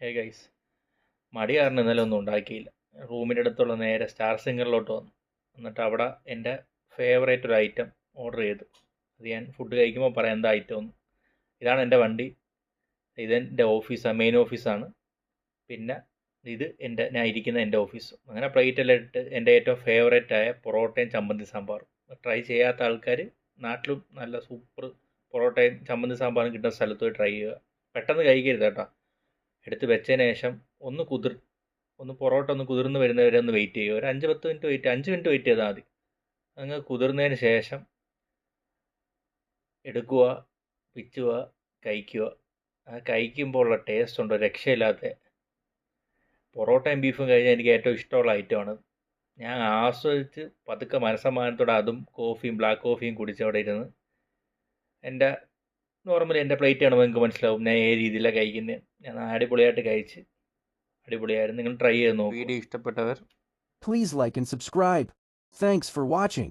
Hey guys, മടി കാരണം ഇന്നലെ ഒന്നും ഉണ്ടാക്കിയില്ല. റൂമിൻ്റെ അടുത്തുള്ള നേരെ സ്റ്റാർ സിംഗറിലോട്ട് വന്നു. എന്നിട്ട് അവിടെ എൻ്റെ ഫേവറേറ്റ് ഒരു ഐറ്റം ഓർഡർ ചെയ്തു. അത് ഞാൻ ഫുഡ് കഴിക്കുമ്പോൾ പറയാം എന്താ ഐറ്റം ഒന്ന്. ഇതാണ് എൻ്റെ വണ്ടി, ഇതെൻ്റെ ഓഫീസാണ്, മെയിൻ ഓഫീസാണ്. പിന്നെ ഞാൻ ഇരിക്കുന്ന എൻ്റെ ഓഫീസ്. അങ്ങനെ പ്ലേറ്റെല്ലാം ഇട്ട് എൻ്റെ ഏറ്റവും ഫേവറേറ്റായ പൊറോട്ടയും ചമ്മന്തി സാമ്പാറും. ട്രൈ ചെയ്യാത്ത ആൾക്കാർ നാട്ടിലും നല്ല സൂപ്പർ പൊറോട്ടയും ചമ്മന്തി സാമ്പാറും കിട്ടുന്ന സ്ഥലത്ത് പോയി ട്രൈ ചെയ്യുക. പെട്ടെന്ന് കഴിക്കരുത് കേട്ടോ. എടുത്ത് വെച്ചതിന് ശേഷം പൊറോട്ട ഒന്ന് കുതിർന്ന് വരുന്നവരെ ഒന്ന് വെയിറ്റ് ചെയ്യുക. ഒരു 5-10 മിനിറ്റ് വെയിറ്റ് 5 മിനിറ്റ് വെയിറ്റ് ചെയ്താൽ മതി. അങ്ങ് കുതിർന്നതിന് ശേഷം എടുക്കുക, പിച്ചുക, കഴിക്കുക. ആ കഴിക്കുമ്പോൾ ഉള്ള ടേസ്റ്റ് ഉണ്ടോ രക്ഷയില്ലാത്ത. പൊറോട്ടയും ബീഫും കഴിഞ്ഞാൽ എനിക്ക് ഏറ്റവും ഇഷ്ടമുള്ള ഐറ്റമാണ്. ഞാൻ ആസ്വദിച്ച് പതുക്കെ മനസ്സമാനത്തോടെ അതും ബ്ലാക്ക് കോഫിയും കുടിച്ച് അവിടെ ഇരുന്ന് നോർമലി എൻ്റെ പ്ലേറ്റ് കാണുമ്പോൾ നിങ്ങൾക്ക് മനസ്സിലാവും ഞാൻ ഏത് രീതിയിലാണ് കഴിക്കുന്നത്. ഞാൻ അടിപൊളിയായിട്ട് കഴിച്ച് അടിപൊളിയായിരുന്നു. നിങ്ങൾ ട്രൈ ചെയ്ത് നോക്കൂ. വീഡിയോ ഇഷ്ടപ്പെട്ടവർ Please like and subscribe. Thanks for watching.